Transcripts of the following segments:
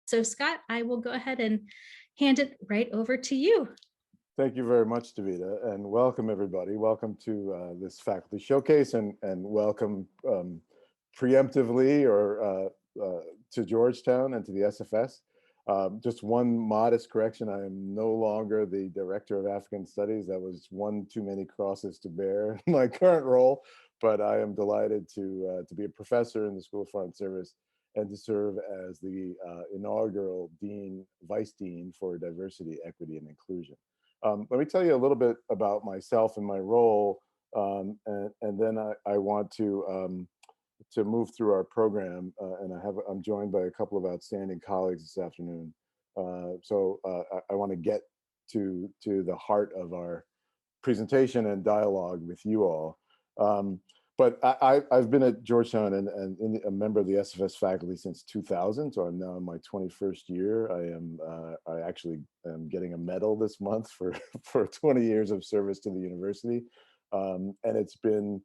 So Scott, I will go ahead and hand it right over to you. Thank you very much, Davida, and welcome everybody. Welcome to this faculty showcase, and welcome preemptively or to Georgetown and to the SFS. Just one modest correction: I am no longer the Director of African Studies. That was one too many crosses to bear in my current role, but I am delighted to be a professor in the School of Foreign Service and to serve as the inaugural Vice Dean for Diversity, Equity, and Inclusion. Let me tell you a little bit about myself and my role, and then I want to move through our program. And I'm joined by a couple of outstanding colleagues this afternoon. I want to get to the heart of our presentation and dialogue with you all. But I've been at Georgetown and a member of the SFS faculty since 2000, so I'm now in my 21st year. I actually am getting a medal this month for 20 years of service to the university, and it's been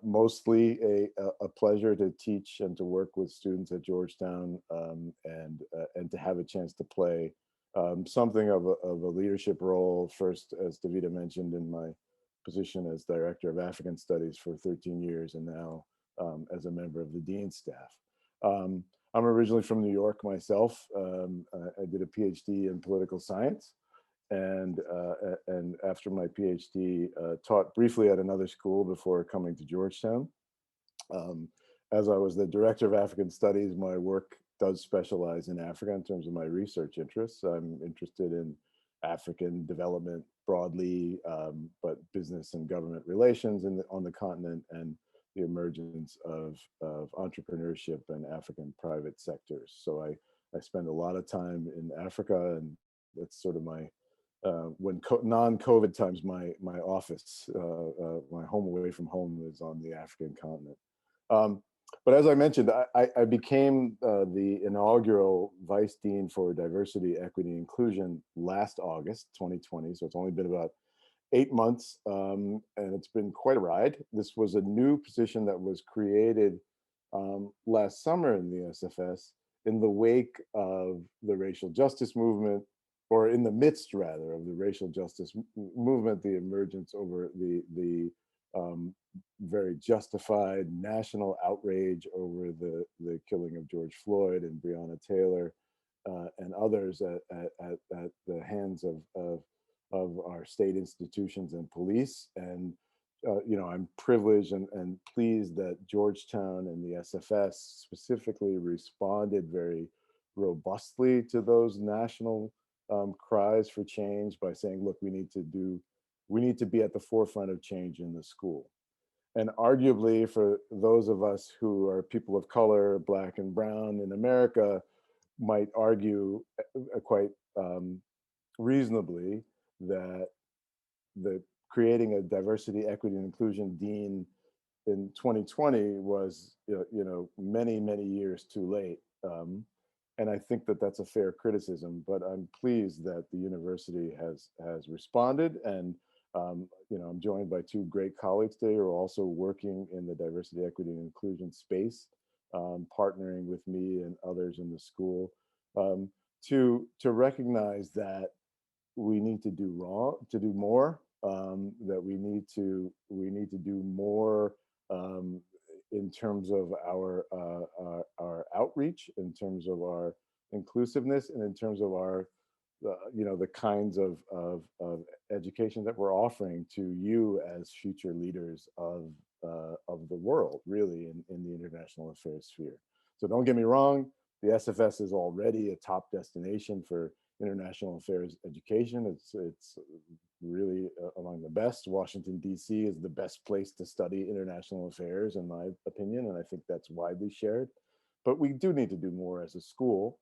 mostly a pleasure to teach and to work with students at Georgetown, and to have a chance to play something of a leadership role. First, as Davida mentioned, in my position as Director of African Studies for 13 years, and now as a member of the Dean's staff. I'm originally from New York myself. I did a PhD in political science, and after my PhD, taught briefly at another school before coming to Georgetown. As I was the Director of African Studies, my work does specialize in Africa in terms of my research interests. I'm interested in African development broadly, but business and government relations on the continent, and the emergence of entrepreneurship and African private sectors. So I spend a lot of time in Africa, and that's sort of my when non-COVID times, my office, my home away from home is on the African continent. But as I mentioned, I became the inaugural Vice Dean for Diversity, Equity, and Inclusion last August 2020. So it's only been about 8 months, and it's been quite a ride. This was a new position that was created last summer in the SFS in the wake of the racial justice movement, or in the midst rather of the racial justice movement, the emergence over the very justified national outrage over the killing of George Floyd and Breonna Taylor, and others at the hands of our state institutions and police. And I'm privileged and pleased that Georgetown and the SFS specifically responded very robustly to those national cries for change by saying, look, we need to be at the forefront of change in the school. And arguably, for those of us who are people of color, Black and brown in America, might argue quite reasonably that the creating a diversity, equity, and inclusion dean in 2020 was many years too late. And I think that that's a fair criticism, but I'm pleased that the university has responded. And I'm joined by two great colleagues today who are also working in the diversity, equity, and inclusion space, partnering with me and others in the school, to recognize that we need to do more, that we need to do more in terms of our outreach, in terms of our inclusiveness, and in terms of our the kinds of education that we're offering to you as future leaders of the world, really, in the international affairs sphere. So don't get me wrong, the SFS is already a top destination for international affairs education. It's really among the best. Washington, D.C. is the best place to study international affairs, in my opinion, and I think that's widely shared. But we do need to do more as a school.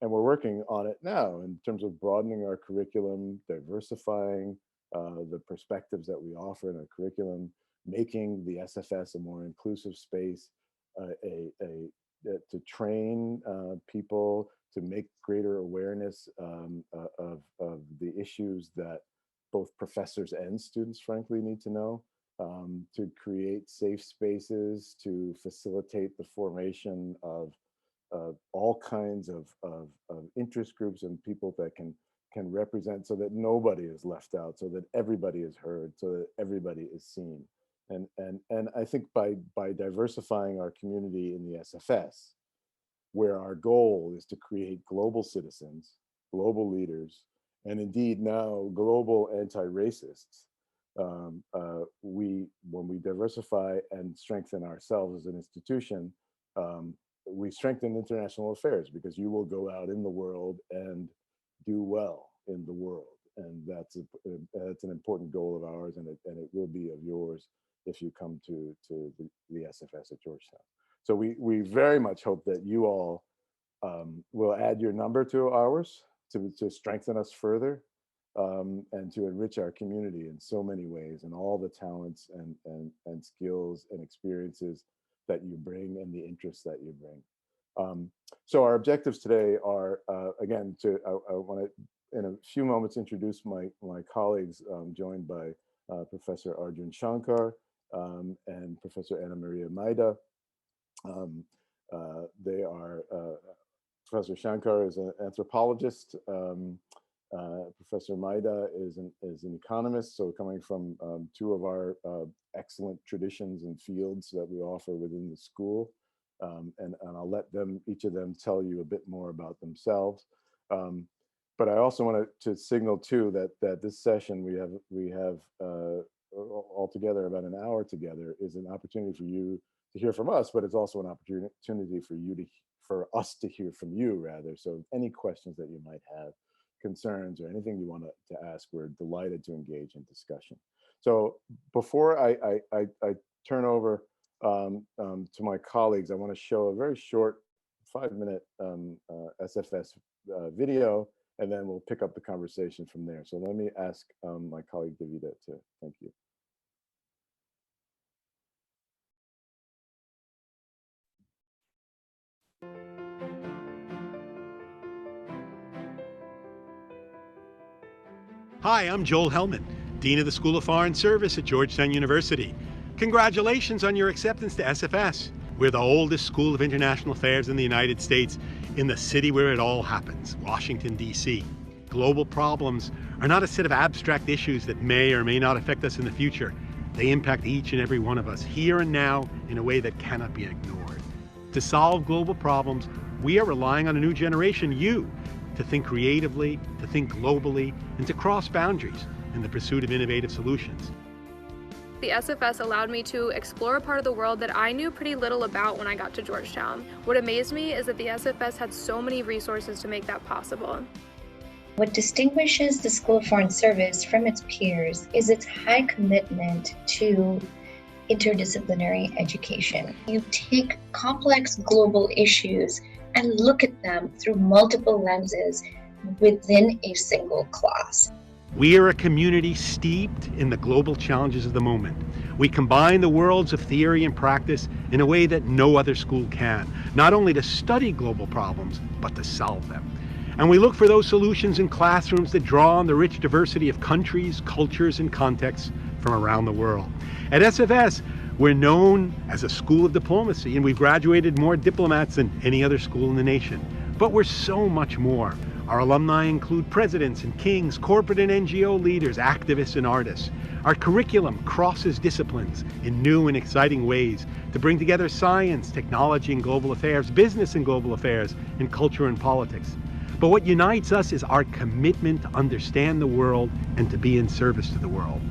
And we're working on it now in terms of broadening our curriculum, diversifying the perspectives that we offer in our curriculum, making the SFS a more inclusive space, to train people, to make greater awareness of the issues that both professors and students, frankly, need to know, to create safe spaces, to facilitate the formation of all kinds of interest groups and people that can represent, so that nobody is left out, so that everybody is heard, so that everybody is seen. And I think by diversifying our community in the SFS, where our goal is to create global citizens, global leaders, and indeed now global anti-racists, when we diversify and strengthen ourselves as an institution, we strengthen international affairs, because you will go out in the world and do well in the world. And that's an important goal of ours, and it will be of yours if you come to the SFS at Georgetown. So we very much hope that you all will add your number to ours to strengthen us further, and to enrich our community in so many ways, and all the talents and skills and experiences that you bring, and the interests that you bring. So our objectives today are, again, I want to, in a few moments, introduce my colleagues, joined by Professor Arjun Shankar and Professor Anna Maria Maida. They are, Professor Shankar is an anthropologist. Professor Maida is an economist, so coming from two of our excellent traditions and fields that we offer within the school. And I'll let each of them tell you a bit more about themselves. But I also want to signal too that this session we have altogether about an hour together is an opportunity for you to hear from us, but it's also an opportunity for us to hear from you, rather. So any questions that you might have, concerns, or anything you want to ask, we're delighted to engage in discussion. So before I turn over to my colleagues, I want to show a very short 5-minute SFS video, and then we'll pick up the conversation from there. So let me ask my colleague Davida to thank you. Hi, I'm Joel Hellman, Dean of the School of Foreign Service at Georgetown University. Congratulations on your acceptance to SFS. We're the oldest school of international affairs in the United States, in the city where it all happens, Washington, D.C. Global problems are not a set of abstract issues that may or may not affect us in the future. They impact each and every one of us here and now in a way that cannot be ignored. To solve global problems, we are relying on a new generation, you, to think creatively, to think globally, and to cross boundaries in the pursuit of innovative solutions. The SFS allowed me to explore a part of the world that I knew pretty little about when I got to Georgetown. What amazed me is that the SFS had so many resources to make that possible. What distinguishes the School of Foreign Service from its peers is its high commitment to interdisciplinary education. You take complex global issues and look at them through multiple lenses within a single class. We are a community steeped in the global challenges of the moment. We combine the worlds of theory and practice in a way that no other school can, not only to study global problems, but to solve them. And we look for those solutions in classrooms that draw on the rich diversity of countries, cultures, and contexts from around the world. At SFS, we're known as a school of diplomacy, and we've graduated more diplomats than any other school in the nation. But we're so much more. Our alumni include presidents and kings, corporate and NGO leaders, activists and artists. Our curriculum crosses disciplines in new and exciting ways to bring together science, technology and global affairs, business and global affairs, and culture and politics. But what unites us is our commitment to understand the world and to be in service to the world.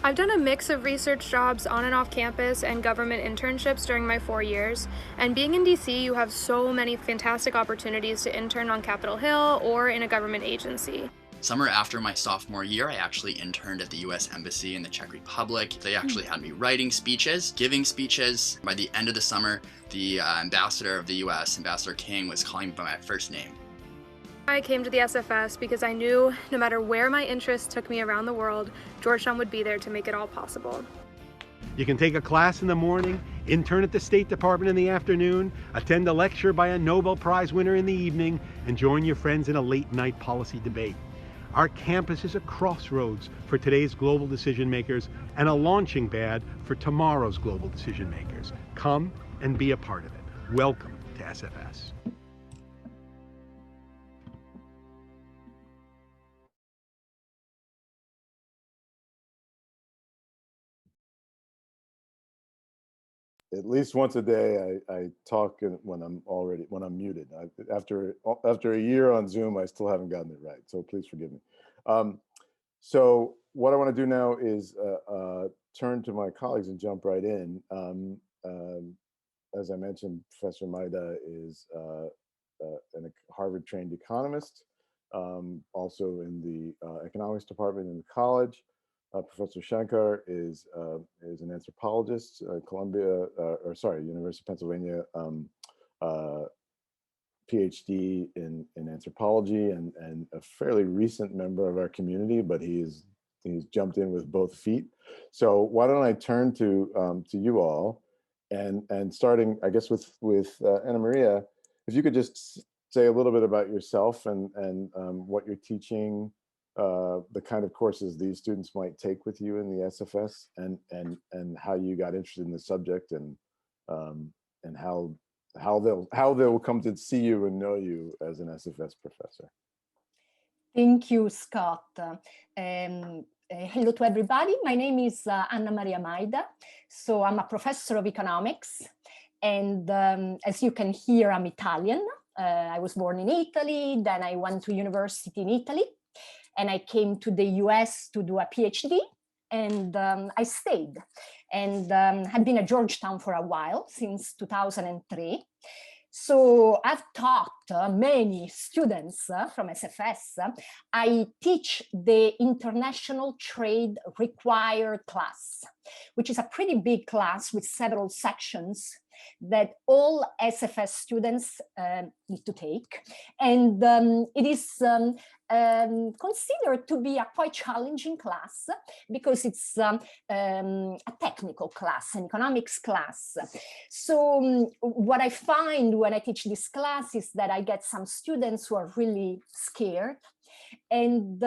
I've done a mix of research jobs on and off campus and government internships during my 4 years. And being in DC, you have so many fantastic opportunities to intern on Capitol Hill or in a government agency. Summer after my sophomore year, I actually interned at the US Embassy in the Czech Republic. They actually had me writing speeches, giving speeches. By the end of the summer, the ambassador of the US, Ambassador King, was calling me by my first name. I came to the SFS because I knew no matter where my interests took me around the world, Georgetown would be there to make it all possible. You can take a class in the morning, intern at the State Department in the afternoon, attend a lecture by a Nobel Prize winner in the evening, and join your friends in a late-night policy debate. Our campus is a crossroads for today's global decision makers and a launching pad for tomorrow's global decision makers. Come and be a part of it. Welcome to SFS. at least once a day, I talk when I'm muted. After a year on Zoom, I still haven't gotten it right. So please forgive me. So what I want to do now is turn to my colleagues and jump right in. As I mentioned, Professor Maida is a Harvard-trained economist, also in the economics department in the college. Professor Shankar is an anthropologist, University of Pennsylvania, PhD in anthropology, and a fairly recent member of our community, but he's jumped in with both feet. So why don't I turn to you all, and starting, I guess, with Anna Maria, if you could just say a little bit about yourself and what you're teaching, the kind of courses these students might take with you in the SFS, and how you got interested in the subject, and how they'll come to see you and know you as an SFS professor. Thank you, Scott. Hello to everybody. My name is Anna Maria Maida. So I'm a professor of economics, and as you can hear, I'm Italian. I was born in Italy, then I went to university in Italy, and I came to the US to do a PhD, and I stayed, and had been at Georgetown for a while, since 2003. So I've taught many students from SFS. I teach the International Trade Required class, which is a pretty big class with several sections that all SFS students need to take. And it is considered to be a quite challenging class because it's a technical class, an economics class. So what I find when I teach this class is that I get some students who are really scared, and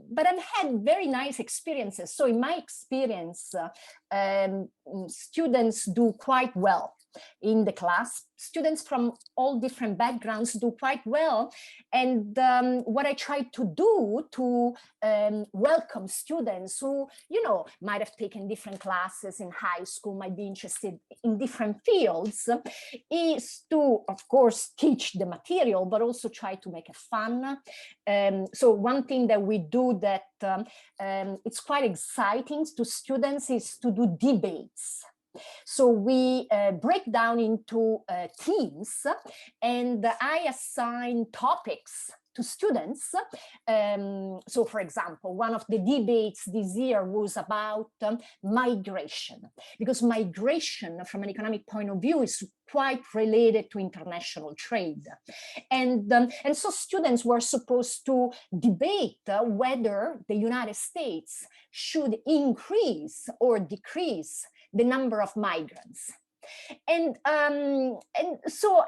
but I've had very nice experiences. So in my experience, students do quite well in the class. Students from all different backgrounds do quite well. And what I try to do to welcome students who, might have taken different classes in high school, might be interested in different fields, is to, of course, teach the material, but also try to make it fun. So one thing that we do that it's quite exciting to students is to do debates. So we break down into teams, and I assign topics to students. So for example, one of the debates this year was about migration, because migration from an economic point of view is quite related to international trade. And so students were supposed to debate whether the United States should increase or decrease the number of migrants. And so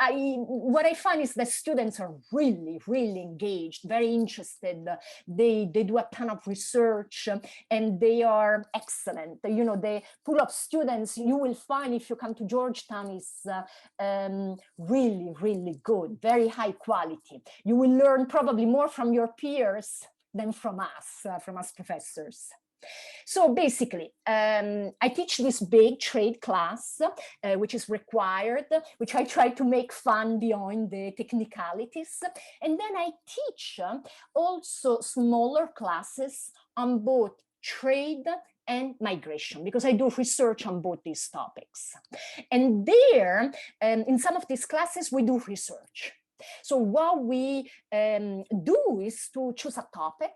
what I find is that students are really, really engaged, very interested. They do a ton of research, and they are excellent. The pool of students you will find if you come to Georgetown is really, really good, very high quality. You will learn probably more from your peers than from us professors. So basically, I teach this big trade class, which is required, which I try to make fun beyond the technicalities. And then I teach also smaller classes on both trade and migration, because I do research on both these topics. And there, in some of these classes, we do research. So what we do is to choose a topic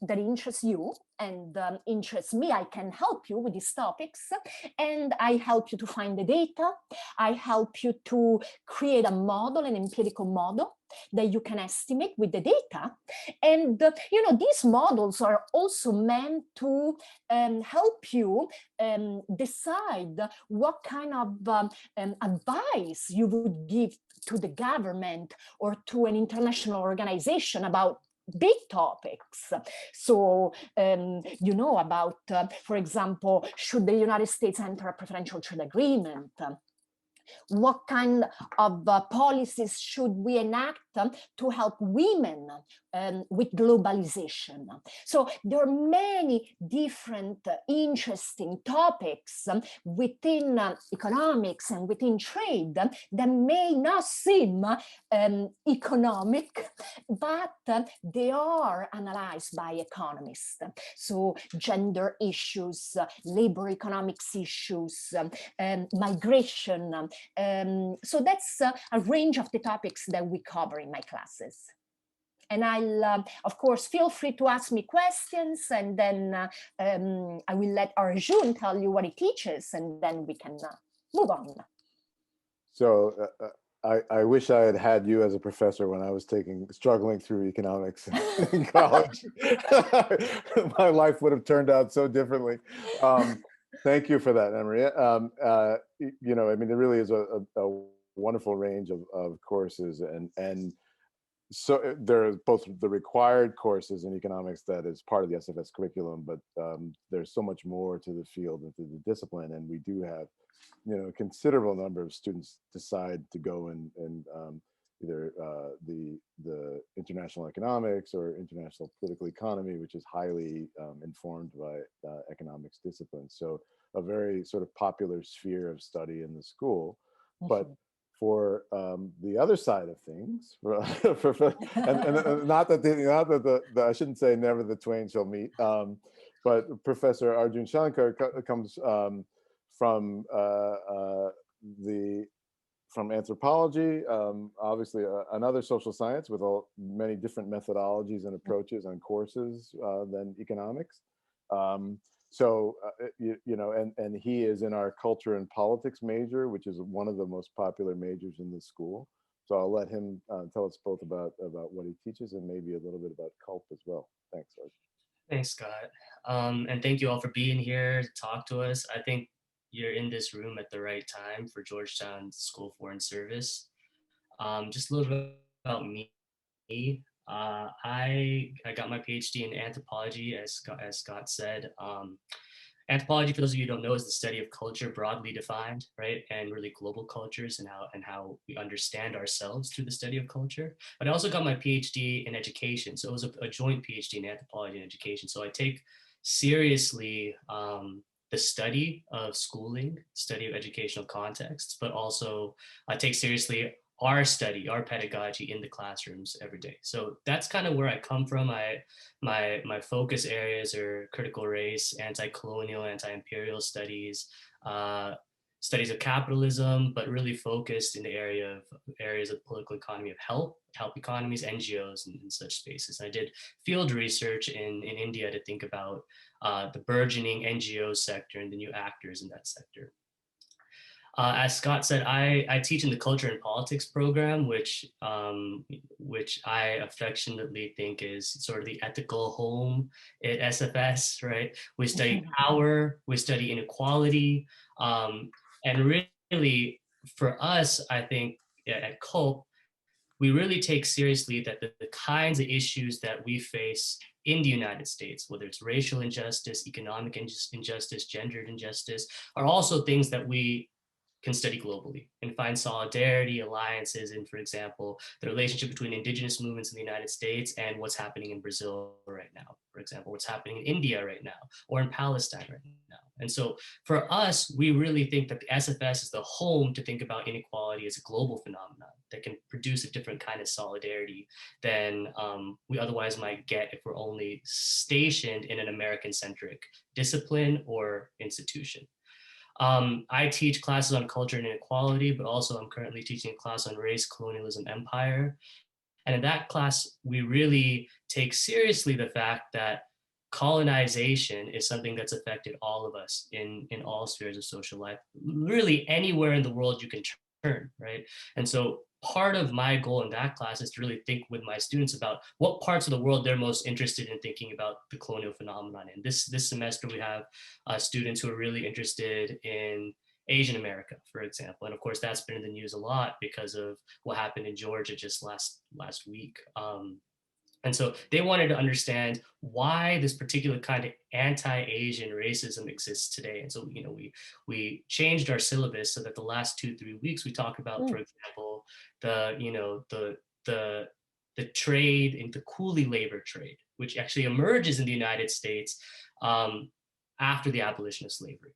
that interests you and interests me. I can help you with these topics, and I help you to find the data. I help you to create a model, an empirical model that you can estimate with the data. And these models are also meant to help you decide what kind of advice you would give to the government or to an international organization about big topics. So, about, for example, should the United States enter a preferential trade agreement? What kind of policies should we enact to help women with globalization. So there are many different interesting topics within economics and within trade that may not seem economic, but they are analyzed by economists. So gender issues, labor economics issues, migration. So that's a range of the topics that we cover in my classes. And I'll, of course, feel free to ask me questions, and then I will let Arjun tell you what he teaches, and then we can move on. So I wish I had had you as a professor when I was struggling through economics in college. My life would have turned out so differently. Thank you for that, Emery. You know, I mean, there really is a wonderful range of courses, and so there are both the required courses in economics that is part of the SFS curriculum, but there's so much more to the field and to the discipline, and we do have, you know, a considerable number of students decide to go and either the international economics or international political economy, which is highly informed by economics discipline. So a very sort of popular sphere of study in the school, but for the other side of things, and not that I shouldn't say never the twain shall meet, but Professor Arjun Shankar comes from anthropology, obviously another social science with many different methodologies and approaches on courses than economics. So, you know, and he is in our culture and politics major, which is one of the most popular majors in the school. So I'll let him tell us both about what he teaches and maybe a little bit about CULP as well. Thanks, Arjun. Thanks, Scott. And thank you all for being here to talk to us. I think you're in this room at the right time for Georgetown School of Foreign Service. Just a little bit about me. I got my PhD in anthropology, as Scott said. Anthropology, for those of you who don't know, is the study of culture broadly defined, right? And really global cultures and how we understand ourselves through the study of culture. But I also got my PhD in education. So it was a joint PhD in anthropology and education. So I take seriously the study of schooling, study of educational contexts, but also I take seriously our study, our pedagogy in the classrooms every day. So that's kind of where I come from. My focus areas are critical race, anti-colonial, anti-imperial studies, studies of capitalism, but really focused in the areas of political economy of help economies, NGOs, and such spaces. I did field research in India to think about the burgeoning NGO sector and the new actors in that sector. As Scott said, I teach in the Culture and Politics program, which I affectionately think is sort of the ethical home at SFS, right? We study power, we study inequality, and really for us, I think at CULP, we really take seriously that the kinds of issues that we face in the United States, whether it's racial injustice, economic injustice, gendered injustice, are also things that we can study globally and find solidarity, alliances in, for example, the relationship between indigenous movements in the United States and what's happening in Brazil right now, for example, what's happening in India right now, or in Palestine right now. And so for us, we really think that the SFS is the home to think about inequality as a global phenomenon that can produce a different kind of solidarity than we otherwise might get if we're only stationed in an American-centric discipline or institution. I teach classes on culture and inequality, but also I'm currently teaching a class on race, colonialism, empire. And in that class, we really take seriously the fact that colonization is something that's affected all of us in all spheres of social life, really anywhere in the world you can turn, right? And so part of my goal in that class is to really think with my students about what parts of the world they're most interested in thinking about the colonial phenomenon in. This semester, we have students who are really interested in Asian America, for example. And of course, that's been in the news a lot because of what happened in Georgia just last week. And so they wanted to understand why this particular kind of anti-Asian racism exists today. And so, you know, we changed our syllabus so that the last 2-3 weeks we talk about, for example, the the trade in the coolie labor trade, which actually emerges in the United States after the abolition of slavery.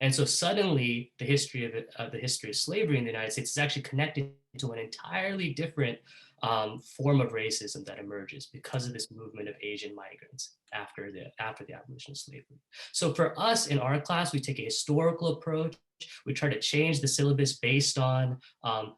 And so suddenly the history of slavery in the United States is actually connected to an entirely different form of racism that emerges because of this movement of Asian migrants after the abolition of slavery. So for us in our class, we take a historical approach. We try to change the syllabus based on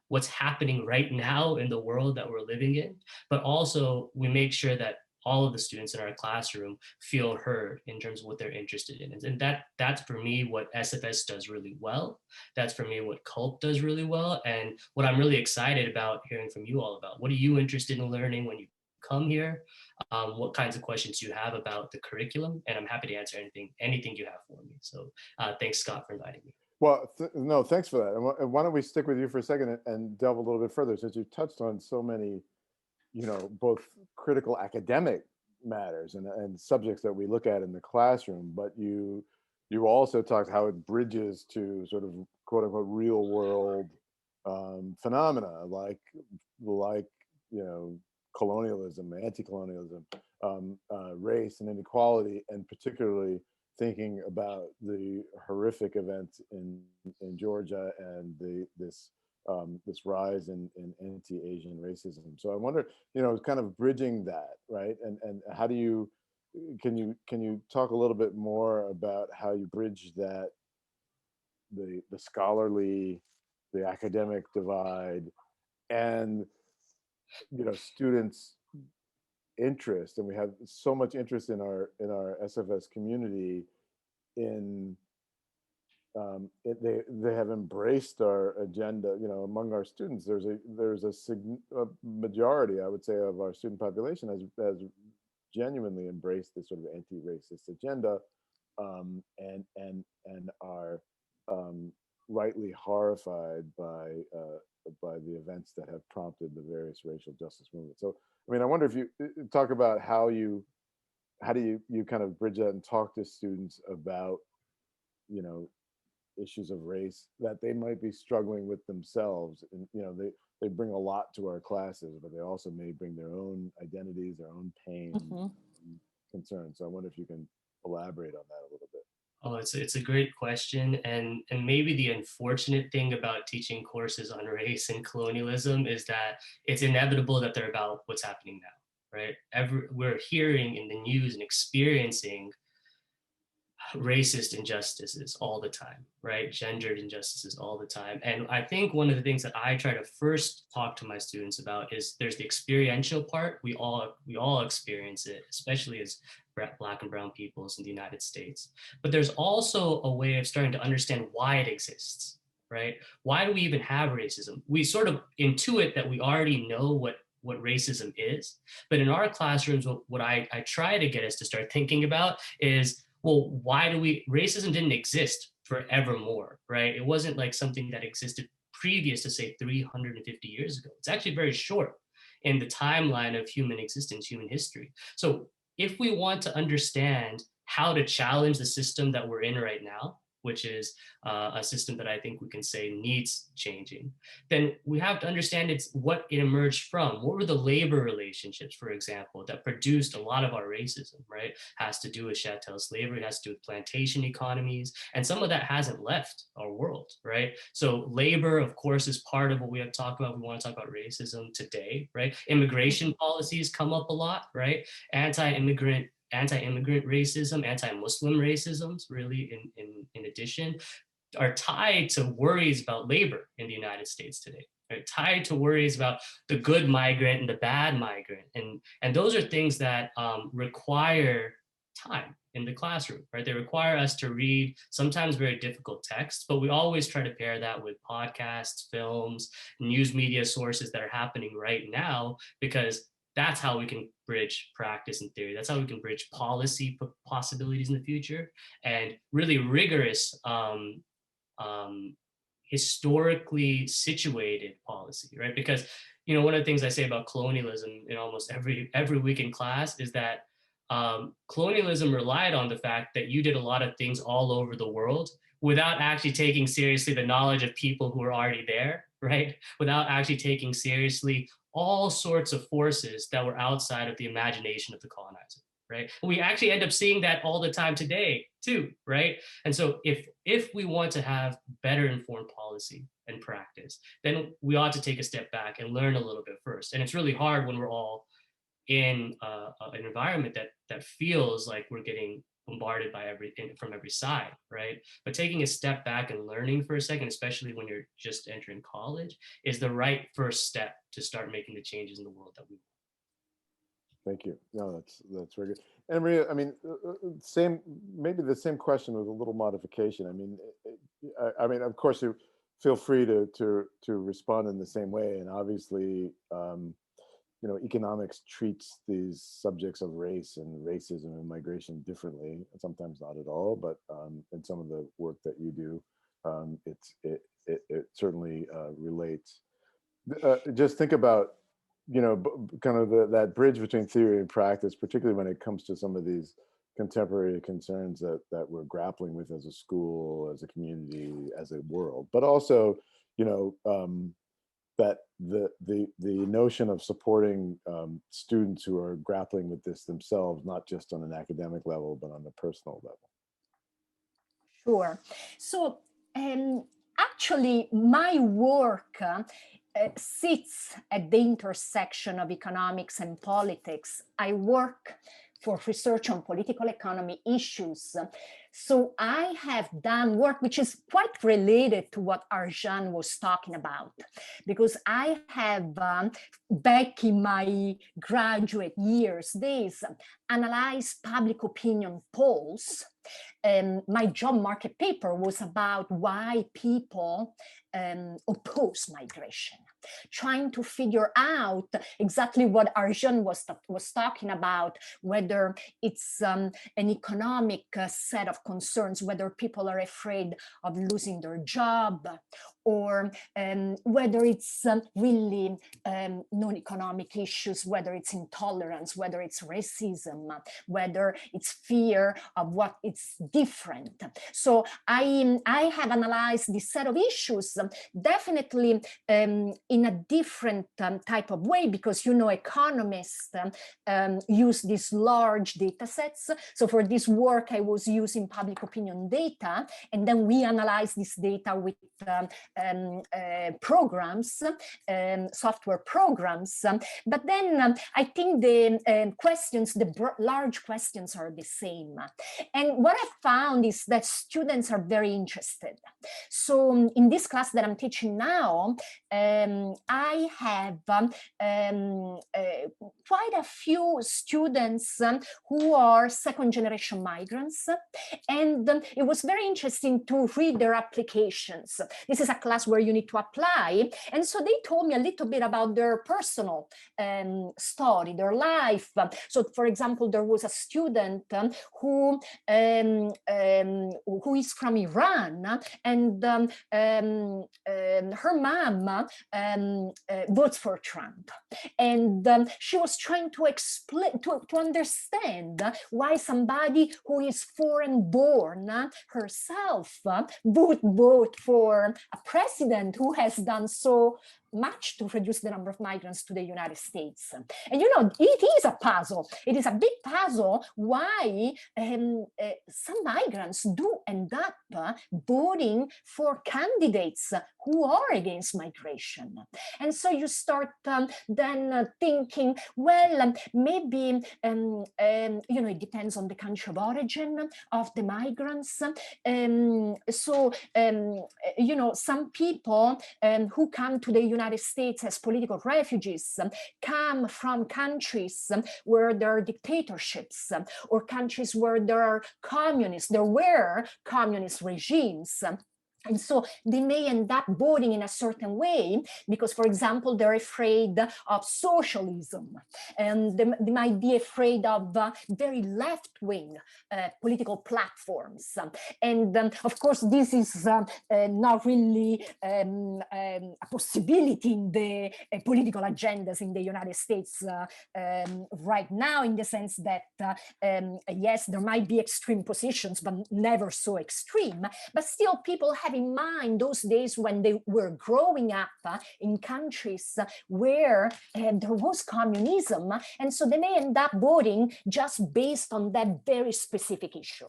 what's happening right now in the world that we're living in, but also we make sure that all of the students in our classroom feel heard in terms of what they're interested in. And that's for me what SFS does really well. That's for me what CULP does really well. And what I'm really excited about hearing from you all about. What are you interested in learning when you come here? What kinds of questions do you have about the curriculum? And I'm happy to answer anything you have for me. So thanks, Scott, for inviting me. Well, no, thanks for that. And why don't we stick with you for a second and delve a little bit further, since you touched on so many, both critical academic matters and subjects that we look at in the classroom, but you also talked how it bridges to sort of quote unquote real world phenomena like colonialism, anti-colonialism, race and inequality, and particularly thinking about the horrific events in Georgia and this rise in anti-Asian racism. So I wonder, kind of bridging that, right? And how do you can you talk a little bit more about how you bridge that, the scholarly, the academic divide, and students' interest, and we have so much interest in our SFS community in they have embraced our agenda. Among our students, there's a majority, I would say, of our student population has genuinely embraced this sort of anti-racist agenda, and are rightly horrified by the events that have prompted the various racial justice movements. So, I wonder if you talk about how do you kind of bridge that and talk to students about, issues of race that they might be struggling with themselves, and they bring a lot to our classes, but they also may bring their own identities, their own pain, and concerns. So I wonder if you can elaborate on that a little bit. Oh, it's a great question, and maybe the unfortunate thing about teaching courses on race and colonialism is that it's inevitable that they're about what's happening now, right? We're hearing in the news and experiencing racist injustices all the time, right? Gendered injustices all the time. And I think one of the things that I try to first talk to my students about is there's the experiential part. We all experience it, especially as Black and brown peoples in the United States. But there's also a way of starting to understand why it exists, right? Why do we even have racism? We sort of intuit that we already know what racism is. But in our classrooms, what I try to get us to start thinking about is, well, racism didn't exist forevermore, right? It wasn't like something that existed previous to, say, 350 years ago. It's actually very short in the timeline of human existence, human history. So if we want to understand how to challenge the system that we're in right now, which is a system that I think we can say needs changing, then we have to understand what it emerged from. What were the labor relationships, for example, that produced a lot of our racism, right? Has to do with chattel slavery, has to do with plantation economies, and some of that hasn't left our world, right? So labor, of course, is part of what we have to talk about. We want to talk about racism today, right? Immigration policies come up a lot, right? Anti-immigrant racism, anti-Muslim racisms, really, in addition, are tied to worries about labor in the United States today, right? Tied to worries about the good migrant and the bad migrant. And those are things that require time in the classroom, right? They require us to read sometimes very difficult texts, but we always try to pair that with podcasts, films, news media sources that are happening right now, because that's how we can bridge practice and theory. That's how we can bridge policy possibilities in the future and really rigorous, historically situated policy, right? Because, one of the things I say about colonialism in almost every week in class is that colonialism relied on the fact that you did a lot of things all over the world without actually taking seriously the knowledge of people who are already there, right? Without actually taking seriously all sorts of forces that were outside of the imagination of the colonizer, right? And we actually end up seeing that all the time today too, right? And so if we want to have better informed policy and practice, then we ought to take a step back and learn a little bit first. And it's really hard when we're all in an environment that feels like we're getting bombarded by everything from every side, right? But taking a step back and learning for a second, especially when you're just entering college, is the right first step to start making the changes in the world that we want. Thank you. No, that's very good. And Maria, I mean, maybe the same question with a little modification. I mean, of course, you feel free to respond in the same way. And obviously, you know, economics treats these subjects of race and racism and migration differently, sometimes not at all, but in some of the work that you do, it certainly relates. Just think about, you know, kind of that bridge between theory and practice, particularly when it comes to some of these contemporary concerns that we're grappling with as a school, as a community, as a world, but also, you know, that the notion of supporting students who are grappling with this themselves, not just on an academic level, but on a personal level. Sure. So actually, my work sits at the intersection of economics and politics. I work for research on political economy issues. So I have done work which is quite related to what Arjan was talking about, because I have, back in my graduate days, analyzed public opinion polls. My job market paper was about why people oppose migration, trying to figure out exactly what Arjan was talking about, whether it's an economic set of concerns, whether people are afraid of losing their job, or whether it's really non-economic issues, whether it's intolerance, whether it's racism, whether it's fear of what is different. So I have analyzed this set of issues definitely in a different type of way, because, you know, economists use these large data sets. So for this work, I was using public opinion data, and then we analyze this data with programs, software programs. But then I think the questions, the large questions are the same. And what I found is that students are very interested. So in this class that I'm teaching now, I have quite a few students who are second generation migrants. And it was very interesting to read their applications. This is a class where you need to apply. And so they told me a little bit about their personal story, their life. So for example, there was a student who is from Iran, and her mom votes for Trump. And she was trying to explain, to understand why somebody who is foreign born herself would vote for a president who has done so much to reduce the number of migrants to the United States. And you know, it is a puzzle. It is a big puzzle why some migrants do end up voting for candidates who are against migration. And so you start then thinking, well, maybe, you know, it depends on the country of origin of the migrants. So, you know, some people who come to the United States as political refugees come from countries where there are dictatorships, or countries where there are communists, there were communist regimes. And so they may end up voting in a certain way because, for example, they're afraid of socialism, and they might be afraid of very left-wing political platforms. And of course, this is not really a possibility in the political agendas in the United States right now, in the sense that, yes, there might be extreme positions, but never so extreme. But still, people have in mind those days when they were growing up in countries where there was communism, and so they may end up voting just based on that very specific issue.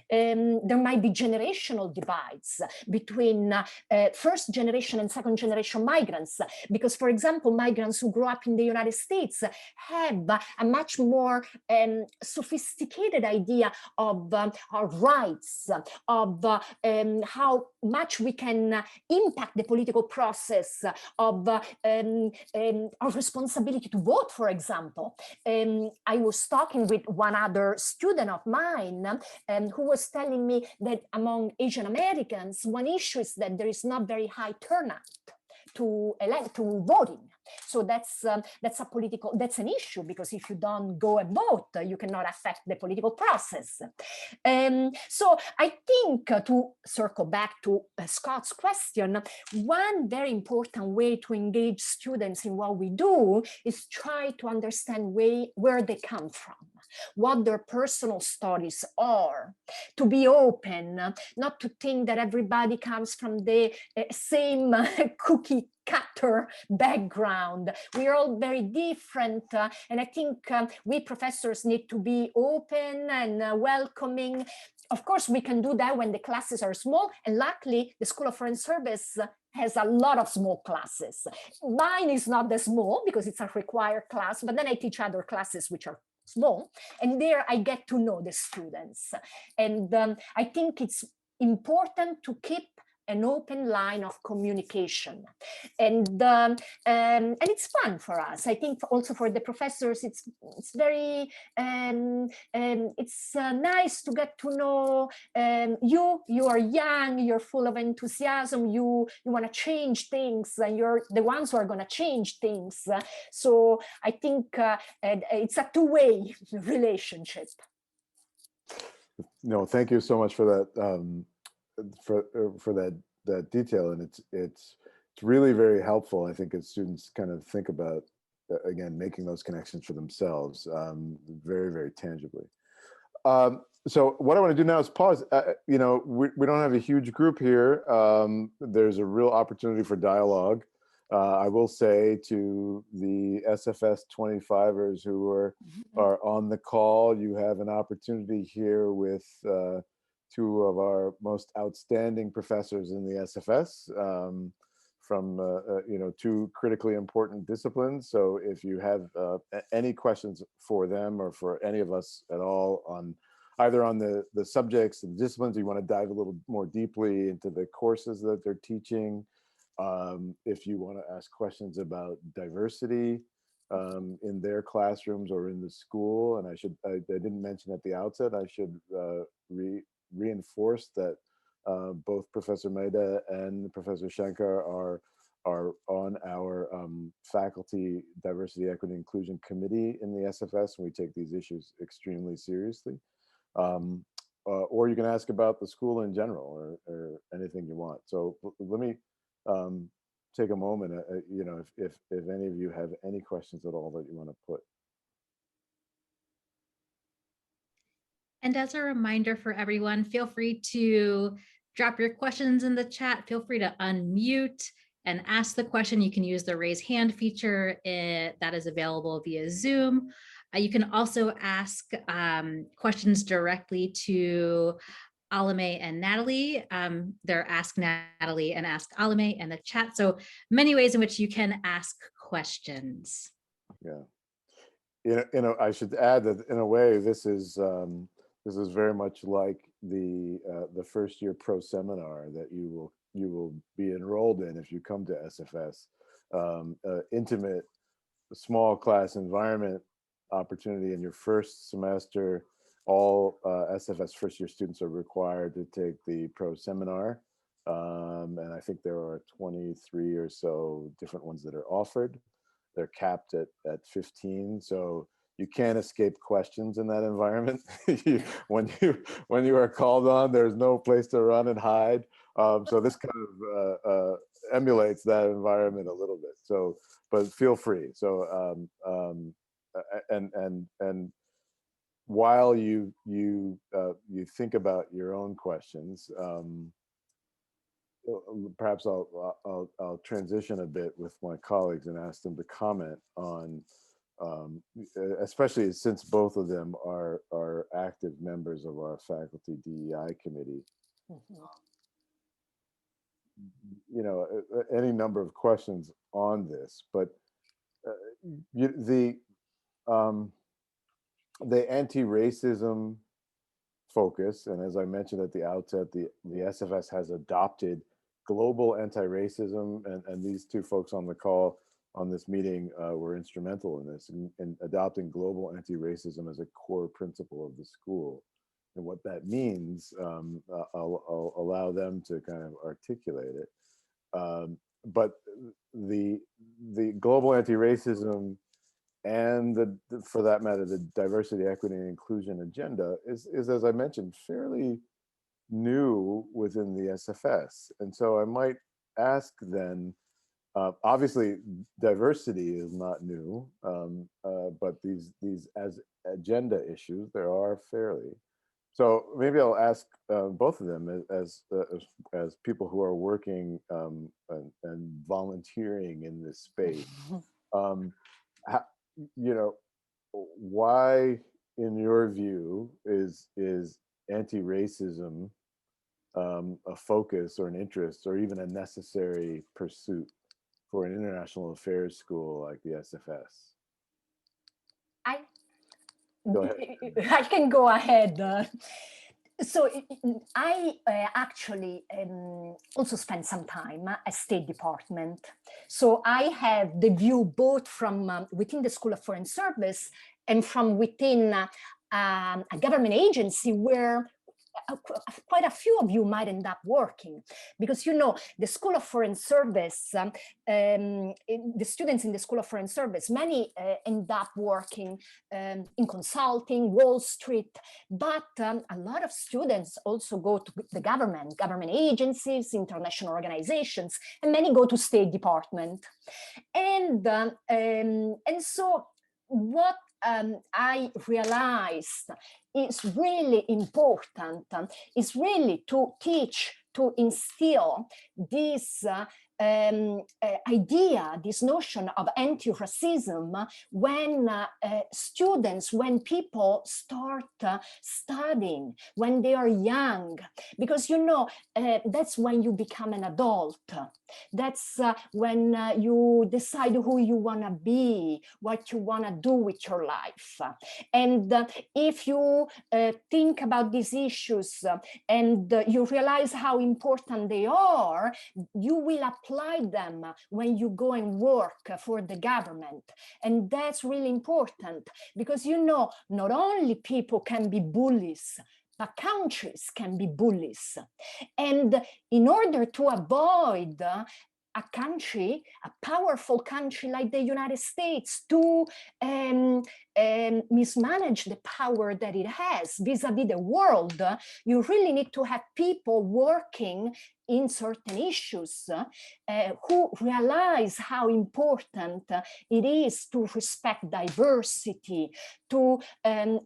There might be generational divides between first generation and second generation migrants, because, for example, migrants who grew up in the United States have a much more sophisticated idea of our rights, of how much we can impact the political process, of our responsibility to vote, for example. I was talking with one other student of mine who was telling me that among Asian Americans, one issue is that there is not very high turnout to voting. So that's an issue, because if you don't go and vote, you cannot affect the political process. So I think, to circle back to Scott's question, one very important way to engage students in what we do is try to understand where they come from, what their personal stories are, to be open, not to think that everybody comes from the same cookie cutter background. We are all very different, and I think we professors need to be open and welcoming. Of course, we can do that when the classes are small, and luckily the School of Foreign Service has a lot of small classes. Mine is not that small because it's a required class, but then I teach other classes which are small, and there I get to know the students. And I think it's important to keep an open line of communication, and it's fun for us. I think also for the professors, it's very it's nice to get to know you are young, you're full of enthusiasm, you want to change things, and you're the ones who are going to change things. So I think it's a two-way relationship. No, thank you so much for that. For that detail, and it's really very helpful, I think, as students kind of think about again making those connections for themselves very, very tangibly. So what I want to do now is pause. We don't have a huge group here. There's a real opportunity for dialogue. I will say to the SFS 25ers who are on the call, you have an opportunity here with two of our most outstanding professors in the SFS from two critically important disciplines. So if you have any questions for them or for any of us at all on either on the subjects and disciplines, you want to dive a little more deeply into the courses that they're teaching, if you want to ask questions about diversity in their classrooms or in the school, and I didn't mention at the outset, I should reinforce that both Professor Maida and Professor Shankar are on our faculty diversity, equity, inclusion committee in the SFS, and we take these issues extremely seriously. Or you can ask about the school in general, or anything you want. So let me take a moment, if any of you have any questions at all that you want to put. And as a reminder for everyone, feel free to drop your questions in the chat. Feel free to unmute and ask the question. You can use the raise hand feature that is available via Zoom. You can also ask questions directly to Alame and Natalie. They're Ask Natalie and Ask Alame in the chat. So many ways in which you can ask questions. Yeah. I should add that in a way, this is very much like the first year pro seminar that you will be enrolled in if you come to SFS. Intimate, small class environment opportunity in your first semester. All SFS first year students are required to take the pro seminar. And I think there are 23 or so different ones that are offered. They're capped at 15, so you can't escape questions in that environment. when you are called on, there's no place to run and hide. So this kind of emulates that environment a little bit. So, but feel free. So, and while you think about your own questions, perhaps I'll transition a bit with my colleagues and ask them to comment on, especially since both of them are active members of our faculty DEI committee. You know, any number of questions on this, but the anti-racism focus, and as I mentioned at the outset, the SFS has adopted global anti-racism, and these two folks on the call on this meeting were instrumental in this, in adopting global anti-racism as a core principle of the school. And what that means, I'll allow them to kind of articulate it. But the global anti-racism and for that matter, the diversity, equity, and inclusion agenda is, as I mentioned, fairly new within the SFS. And so I might ask then, obviously diversity is not new, but these as agenda issues, there are fairly. So maybe I'll ask both of them as people who are working and volunteering in this space. You know, why, in your view, is anti-racism a focus or an interest or even a necessary pursuit for an international affairs school like the SFS? Go ahead. I can go ahead. So I actually also spent some time at State Department. So I have the view both from within the School of Foreign Service and from within a government agency where quite a few of you might end up working, because you know the School of Foreign Service, the students in the School of Foreign Service, many end up working in consulting, Wall Street, but a lot of students also go to the government agencies, international organizations, and many go to State Department. And so what I realized is really important is really to teach, to instill this idea, this notion of anti-racism when students, when people start studying, when they are young, because you know, that's when you become an adult. That's when you decide who you want to be, what you want to do with your life. And if you think about these issues and you realize how important they are, you will apply them when you go and work for the government. And that's really important because, you know, not only people can be bullies, but countries can be bullies. And in order to avoid a country, a powerful country like the United States, to mismanage the power that it has vis-a-vis the world, you really need to have people working in certain issues who realize how important it is to respect diversity, to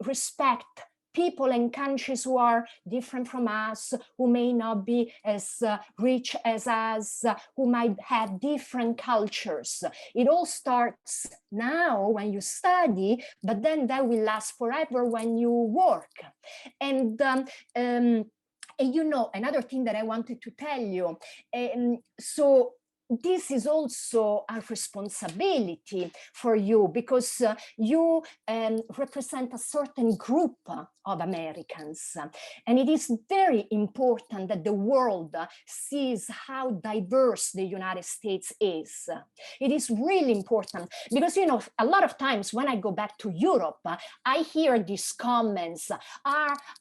respect people and countries who are different from us, who may not be as rich as us, who might have different cultures. It all starts now when you study, but then that will last forever when you work. And you know, another thing that I wanted to tell you, so this is also a responsibility for you because you represent a certain group of Americans. And it is very important that the world sees how diverse the United States is. It is really important because, you know, a lot of times when I go back to Europe, I hear these comments,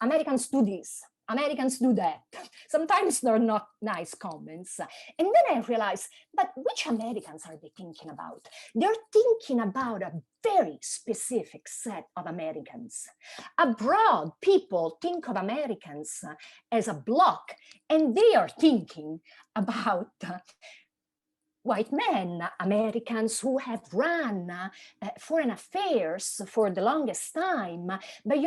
Americans do this, Americans do that. Sometimes they're not nice comments. And then I realized, but which Americans are they thinking about? They're thinking about a very specific set of Americans. Abroad, people think of Americans as a bloc, and they are thinking about white men, Americans who have run foreign affairs for the longest time. But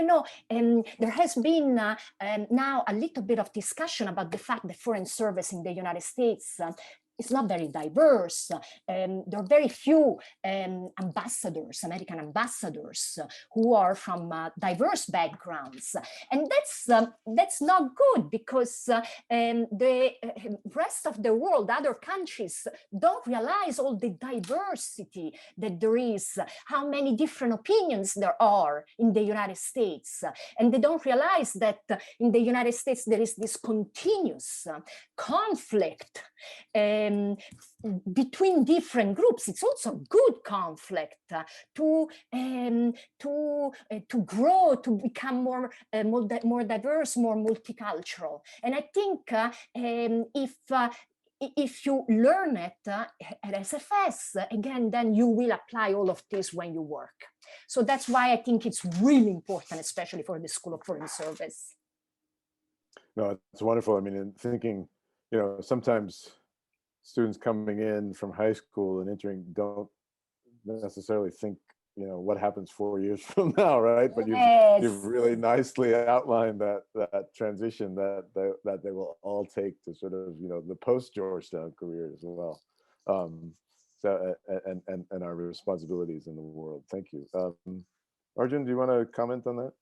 there has been now a little bit of discussion about the fact that foreign service in the United States is not very diverse. There are very few ambassadors, American ambassadors, who are from diverse backgrounds. And that's not good, because the rest of the world, other countries, don't realize all the diversity that there is, how many different opinions there are in the United States. And they don't realize that in the United States, there is this continuous conflict between different groups. It's also good conflict to grow, to become more diverse, more multicultural. And I think if you learn it at SFS, again, then you will apply all of this when you work. So that's why I think it's really important, especially for the School of Foreign Service. No, it's wonderful. I mean, in thinking, sometimes students coming in from high school and entering don't necessarily think, what happens 4 years from now, right? But you've really nicely outlined that transition that they will all take to sort of, the post-Georgetown career as well. So and our responsibilities in the world. Thank you. Arjun, do you want to comment on that?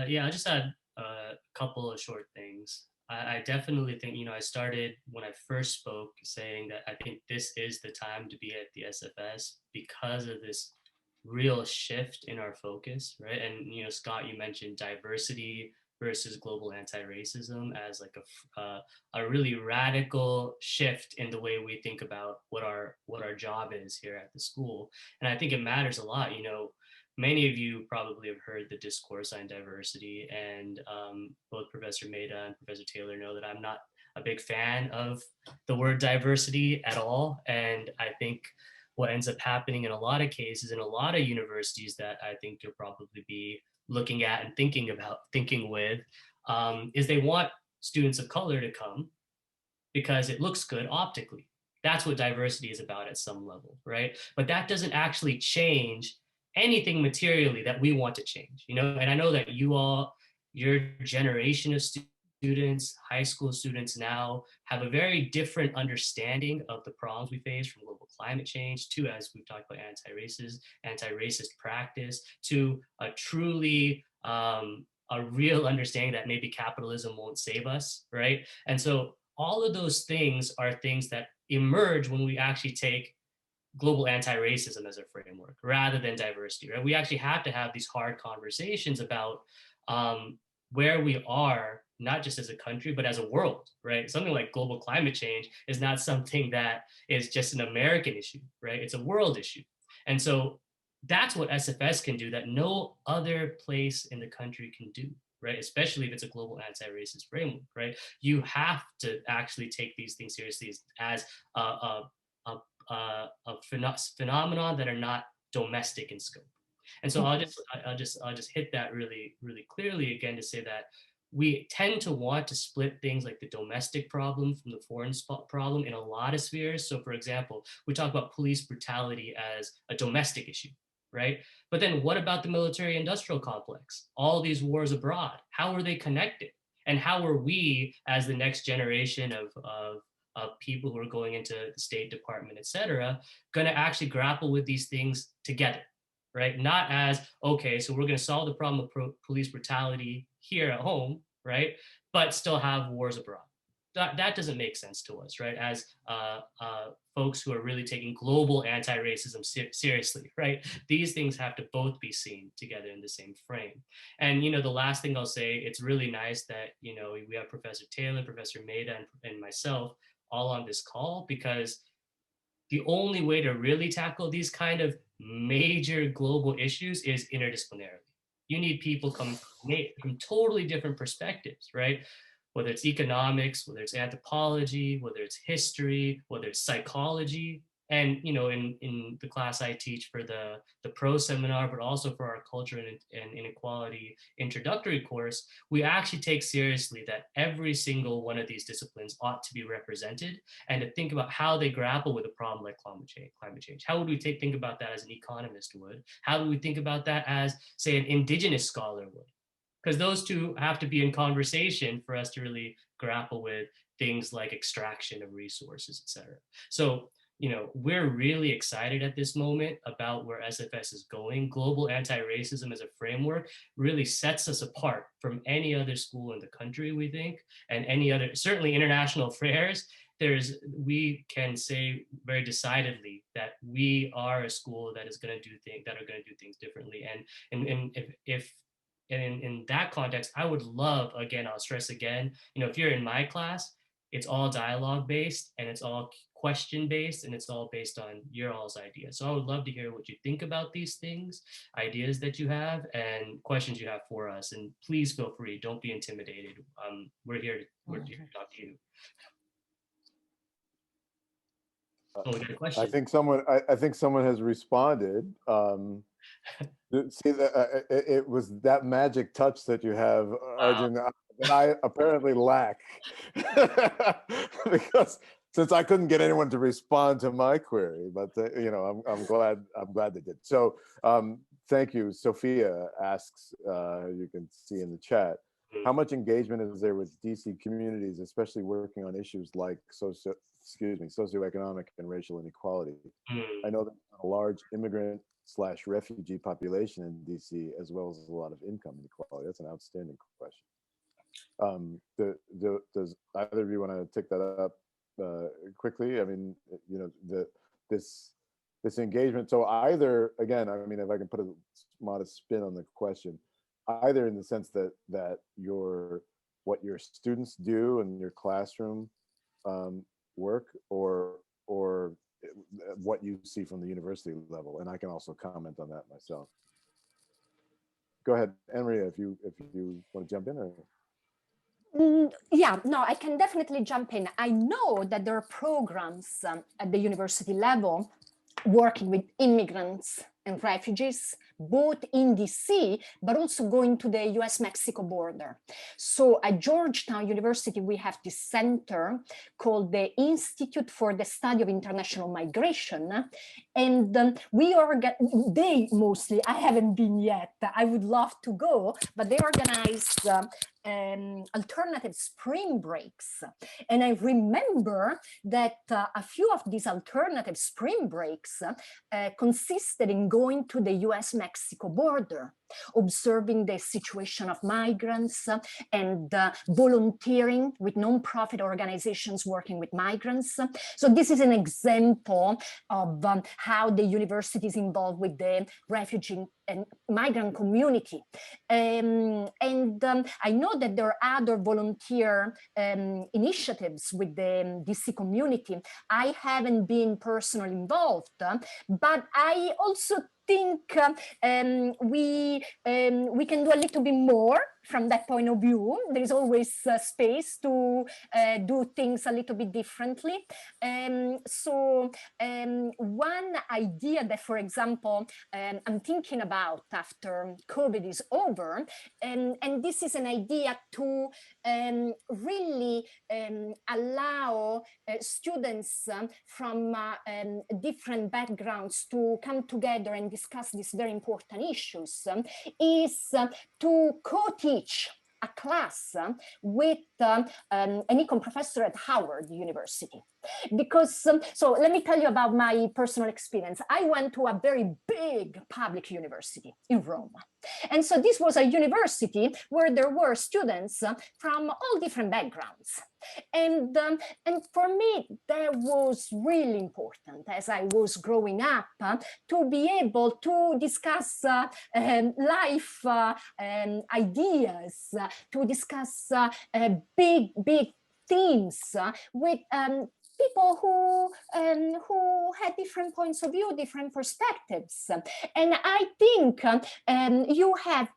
Yeah, I just had a couple of short things. I definitely think, I started when I first spoke saying that I think this is the time to be at the SFS because of this real shift in our focus, right? And, Scott, you mentioned diversity versus global anti-racism as like a really radical shift in the way we think about what our job is here at the school. And I think it matters a lot. Many of you probably have heard the discourse on diversity, and both Professor Maida and Professor Taylor know that I'm not a big fan of the word diversity at all. And I think what ends up happening in a lot of cases, in a lot of universities that I think you'll probably be looking at and thinking with, is they want students of color to come because it looks good optically. That's what diversity is about at some level, right? But that doesn't actually change anything materially that we want to change, and I know that your generation of students, high school students now, have a very different understanding of the problems we face, from global climate change to, as we've talked about, anti-racist practice, to a truly a real understanding that maybe capitalism won't save us, right? And so all of those things are things that emerge when we actually take global anti-racism as a framework rather than diversity, right? We actually have to have these hard conversations about where we are, not just as a country, but as a world, right? Something like global climate change is not something that is just an American issue, right? It's a world issue. And so that's what SFS can do that no other place in the country can do, right? Especially if it's a global anti-racist framework, right? You have to actually take these things seriously as phenomenon that are not domestic in scope. And so I'll just hit that really, really clearly again to say that we tend to want to split things like the domestic problem from the foreign problem in a lot of spheres. So for example, we talk about police brutality as a domestic issue, right? But then what about the military industrial complex? All these wars abroad, how are they connected? And how are we, as the next generation of people who are going into the State Department, et cetera, going to actually grapple with these things together, right? Not as, okay, so we're going to solve the problem of police brutality here at home, right? But still have wars abroad. That doesn't make sense to us, right? As folks who are really taking global anti-racism seriously, right? These things have to both be seen together in the same frame. And, the last thing I'll say, it's really nice that, we have Professor Taylor, Professor Maida, and myself all on this call, because the only way to really tackle these kind of major global issues is interdisciplinarily, You need people coming from totally different perspectives, right? Whether it's economics, whether it's anthropology, whether it's history, whether it's psychology. And in the class I teach for the pro seminar, but also for our culture and inequality introductory course, we actually take seriously that every single one of these disciplines ought to be represented, and to think about how they grapple with a problem like climate change. How would we think about that as an economist would? How do we think about that as, say, an indigenous scholar would? Because those two have to be in conversation for us to really grapple with things like extraction of resources, et cetera. So, we're really excited at this moment about where SFS is going. Global anti-racism as a framework really sets us apart from any other school in the country, we think, and any other, certainly international affairs. We can say very decidedly that we are a school that is going to do things differently. And if in that context, I would love, again, I'll stress again, if you're in my class, it's all dialogue based and it's all question based and it's all based on your all's ideas. So I would love to hear what you think about these things, ideas that you have, and questions you have for us. And please feel free, don't be intimidated. We're here to talk to you. Oh, we got a question. I think someone has responded. See, it was that magic touch that you have, Arjun, that I apparently lack. Because since I couldn't get anyone to respond to my query, but I'm glad they did. So thank you. Sophia asks, you can see in the chat, how much engagement is there with DC communities, especially working on issues like socioeconomic and racial inequality? I know there's a large immigrant/refugee population in DC, as well as a lot of income inequality. That's an outstanding question. Does either of you want to take that up quickly? I mean, this engagement. So either, again, I mean, if I can put a modest spin on the question, either in the sense that what your students do in your classroom work, or what you see from the university level, and I can also comment on that myself. Go ahead, Enria, if you want to jump in. Yeah, no, I can definitely jump in. I know that there are programs at the university level working with immigrants and refugees, both in DC, but also going to the US-Mexico border. So at Georgetown University, we have this center called the Institute for the Study of International Migration. And they mostly, I haven't been yet, I would love to go, but they organized alternative spring breaks. And I remember that a few of these alternative spring breaks consisted in going to the US-Mexico border, observing the situation of migrants and volunteering with nonprofit organizations working with migrants. So this is an example of how the university is involved with the refugee and migrant community. And I know that there are other volunteer initiatives with the DC community. I haven't been personally involved, but I also think we can do a little bit more from that point of view. There is always space to do things a little bit differently. So one idea that, for example, I'm thinking about after COVID is over, and this is an idea to really allow students from different backgrounds to come together and discuss these very important issues, is to co-teach a class with an econ professor at Howard University. Because, so let me tell you about my personal experience. I went to a very big public university in Rome. And so this was a university where there were students from all different backgrounds. And for me, that was really important as I was growing up to be able to discuss life ideas, to discuss big themes with people who had different points of view, different perspectives. And I think you have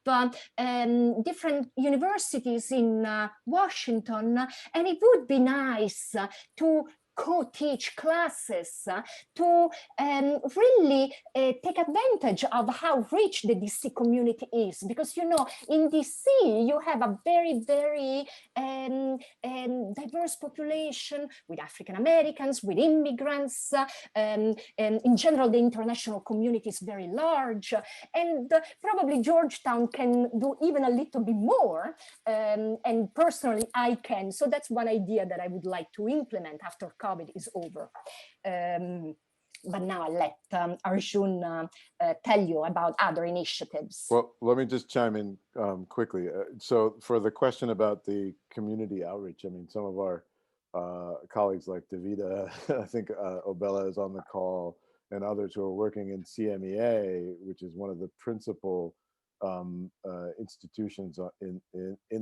different universities in Washington, and it would be nice to co-teach classes to really take advantage of how rich the DC community is, because in DC you have a very, very diverse population with African Americans, with immigrants, and in general the international community is very large, and probably Georgetown can do even a little bit more, and personally I can. So that's one idea that I would like to implement after COVID is over. But now I'll let Arjun tell you about other initiatives. Well, let me just chime in quickly. So for the question about the community outreach, I mean, some of our colleagues like Davida, I think Obella is on the call, and others who are working in CMEA, which is one of the principal institutions in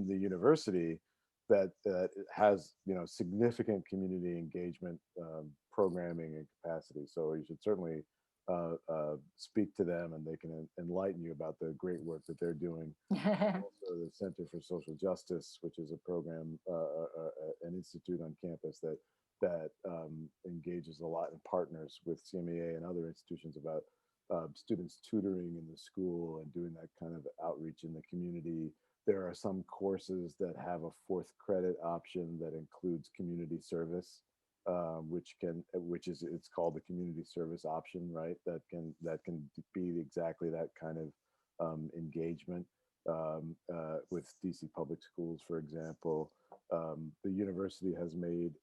the university that has significant community engagement programming and capacity. So you should certainly speak to them, and they can enlighten you about the great work that they're doing. Also, the Center for Social Justice, which is a program, an institute on campus that engages a lot and partners with CMEA and other institutions about students tutoring in the school and doing that kind of outreach in the community. There are some courses that have a 4th credit option that includes community service, it's called the community service option, right? That can be exactly that kind of engagement with DC public schools, for example. The university has made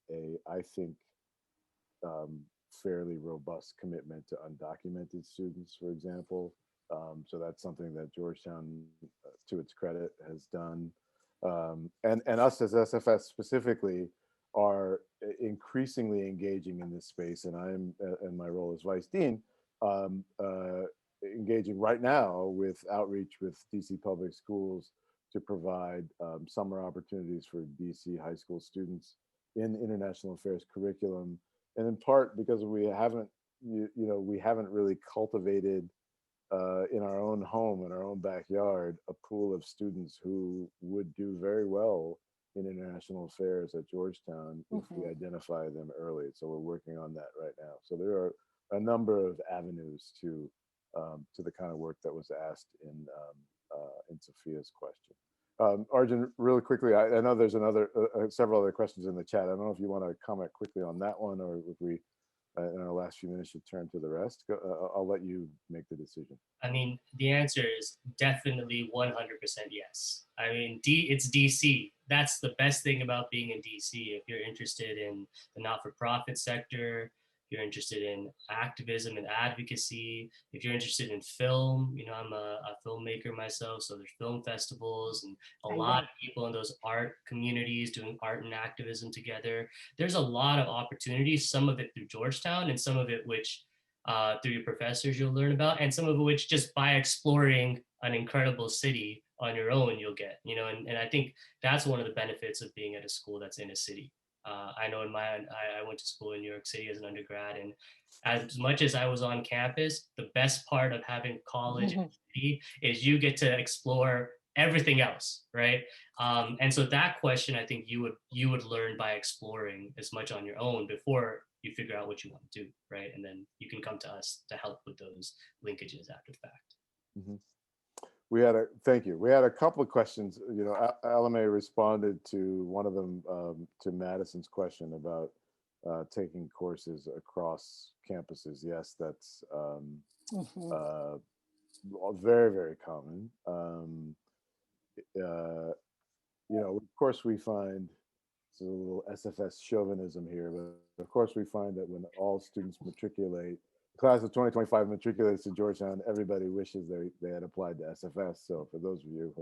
I think, fairly robust commitment to undocumented students, for example. So that's something that Georgetown, to its credit, has done. And us as SFS specifically are increasingly engaging in this space. And I'm, in my role as Vice Dean, engaging right now with outreach with DC public schools to provide summer opportunities for DC high school students in international affairs curriculum. And in part because we haven't really cultivated in our own home, in our own backyard, a pool of students who would do very well in international affairs at Georgetown if we identify them early. So we're working on that right now. So there are a number of avenues to the kind of work that was asked in Sophia's question. Arjun, really quickly, I know there's several other questions in the chat. I don't know if you want to comment quickly on that one, or if we, in our last few minutes, should turn to the rest. I'll let you make the decision. I mean, the answer is definitely 100% yes. I mean, it's DC. That's the best thing about being in DC. If you're interested in the not-for-profit sector, if you're interested in activism and advocacy, if you're interested in film, I'm a filmmaker myself, so there's film festivals and a lot of people in those art communities doing art and activism together. There's a lot of opportunities, some of it through Georgetown and some of it which through your professors you'll learn about, and some of which just by exploring an incredible city on your own you'll get, and I think that's one of the benefits of being at a school that's in a city. I know I went to school in New York City as an undergrad, and as much as I was on campus, the best part of having college in the city is you get to explore everything else, right? And so that question, I think you would learn by exploring as much on your own before you figure out what you want to do, right? And then you can come to us to help with those linkages after the fact. Mm-hmm. Thank you. We had a couple of questions. Alame responded to one of them, to Madison's question about taking courses across campuses. Yes, that's very, very common. Of course we find, it's a little SFS chauvinism here, but of course we find that when all students matriculate, the class of 2025 matriculates to Georgetown, everybody wishes they had applied to SFS. So for those of you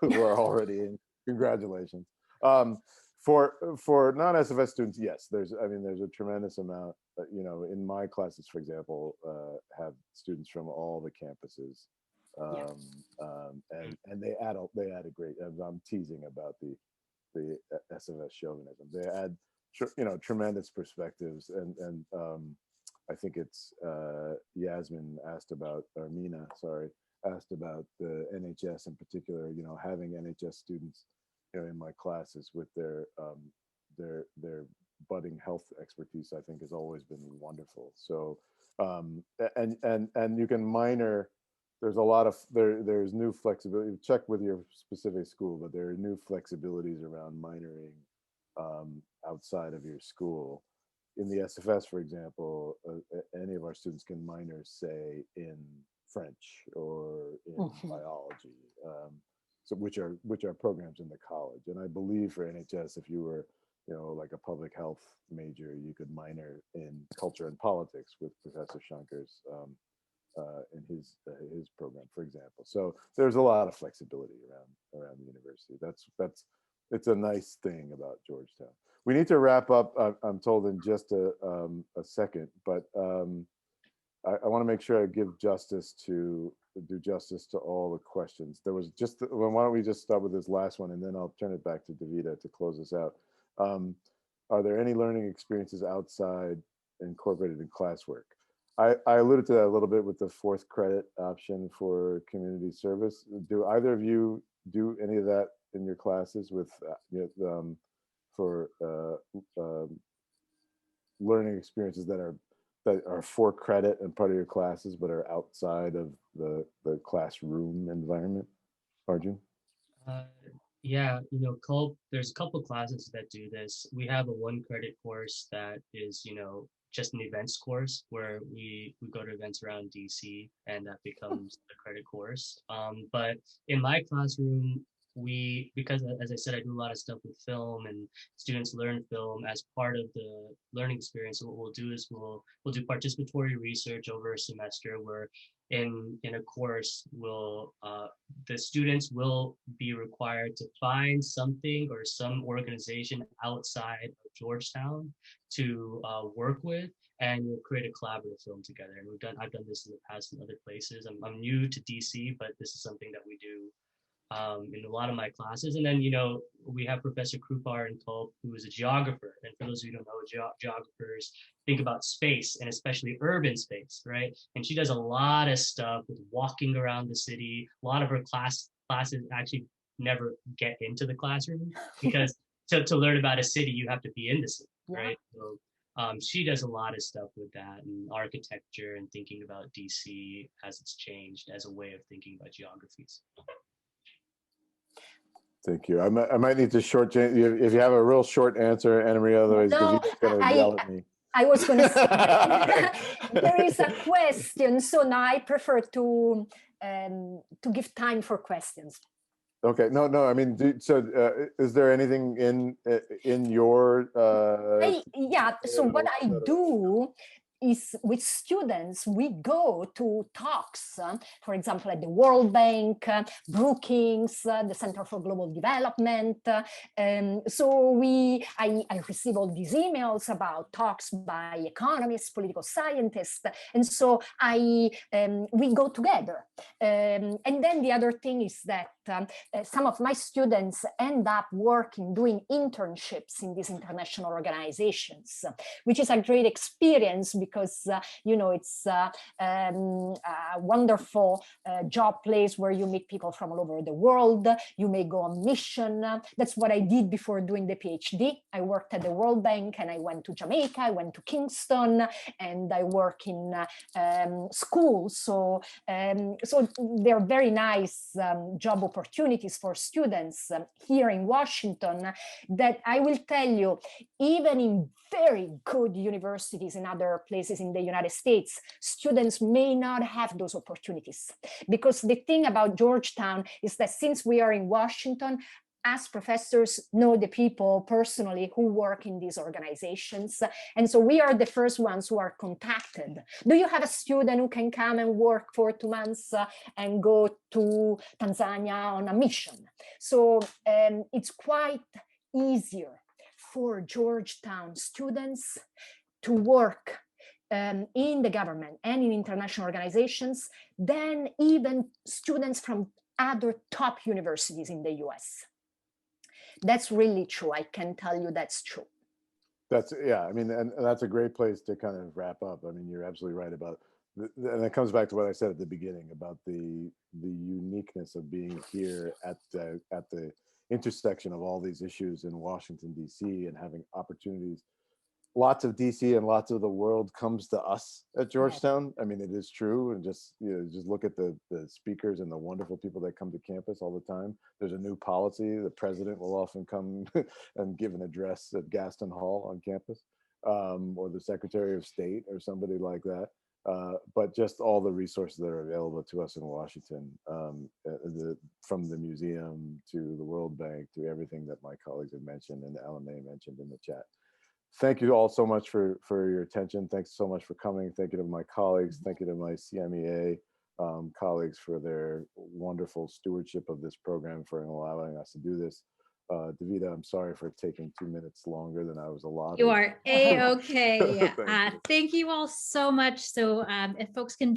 who are already in, congratulations. For non-SFS students, yes, there's a tremendous amount. In my classes, for example, have students from all the campuses, and they add a great. I'm teasing about the SFS chauvinism. They add tremendous perspectives, and I think it's Yasmin asked about, or Mina, sorry, asked about the NHS in particular. Having NHS students, in my classes with their budding health expertise, I think has always been wonderful. So, and you can minor. There's a lot of there's new flexibility. Check with your specific school, but there are new flexibilities around minoring outside of your school. In the SFS, for example, any of our students can minor, say, in French or in biology, so which are programs in the college. And I believe for NHS, if you were, like a public health major, you could minor in culture and politics with Professor Shankers in his program, for example. So there's a lot of flexibility around the university. It's a nice thing about Georgetown. We need to wrap up, I'm told, in just a second, but I want to make sure I do justice to all the questions. There was well, why don't we just start with this last one, and then I'll turn it back to Davida to close us out. Are there any learning experiences outside incorporated in classwork? I alluded to that a little bit with the 4th credit option for community service. Do either of you do any of that in your classes with for learning experiences that are for credit and part of your classes, but are outside of the classroom environment? Arjun? Yeah, there's a couple classes that do this. We have a 1 credit course that is, just an events course where we go to events around DC, and that becomes the credit course. But in my classroom, because as I said, I do a lot of stuff with film, and students learn film as part of the learning experience. So what we'll do is we'll do participatory research over a semester, where in a course the students will be required to find something or some organization outside of Georgetown to work with, and we'll create a collaborative film together. And I've done this in the past in other places. I'm new to DC, but this is something that we do in a lot of my classes. And then, we have Professor Krupar and Culp, who is a geographer. And for those of you who don't know, geographers think about space, and especially urban space, right? And she does a lot of stuff with walking around the city. A lot of her classes actually never get into the classroom, because to learn about a city, you have to be in the city, right? So she does a lot of stuff with that, and architecture, and thinking about DC as it's changed as a way of thinking about geographies. Thank you. I might need to shortchange you if you have a real short answer, Anna Maria. Otherwise, Davina's going to yell at me. I was going to say there is a question, so now I prefer to give time for questions. Okay. No. I mean, is there anything in your? So what I do is, with students, we go to talks, for example, at the World Bank, Brookings, the Center for Global Development. So I receive all these emails about talks by economists, political scientists, and so we go together. And then the other thing is that some of my students end up doing internships in these international organizations, which is a great experience, because it's a wonderful job place where you meet people from all over the world. You may go on mission. That's what I did before doing the PhD. I worked at the World Bank, and I went to Jamaica, I went to Kingston, and I work in schools. So they're very nice job opportunities for students here in Washington, that I will tell you, even in very good universities in other places in the United States, students may not have those opportunities. Because the thing about Georgetown is that since we are in Washington, as professors know the people personally who work in these organizations. And so we are the first ones who are contacted. Do you have a student who can come and work for 2 months and go to Tanzania on a mission? So it's quite easier for Georgetown students to work in the government and in international organizations than even students from other top universities in the US. That's really true. I can tell you that's true. Yeah, I mean, and that's a great place to kind of wrap up. I mean, you're absolutely right about, and it comes back to what I said at the beginning about the uniqueness of being here at the intersection of all these issues in Washington, D.C., and having opportunities. Lots of DC and lots of the world comes to us at Georgetown. I mean, it is true. And just, just look at the speakers and the wonderful people that come to campus all the time. There's a new policy. The president will often come and give an address at Gaston Hall on campus, or the Secretary of State or somebody like that. But just all the resources that are available to us in Washington, from the museum to the World Bank to everything that my colleagues have mentioned and Ellen May mentioned in the chat. Thank you all so much for your attention. Thanks so much for coming. Thank you to my colleagues. Thank you to my CMEA colleagues for their wonderful stewardship of this program, for allowing us to do this. Davida, I'm sorry for taking 2 minutes longer than I was allotted. You are A-okay. Thank you. Thank you all so much. So if folks can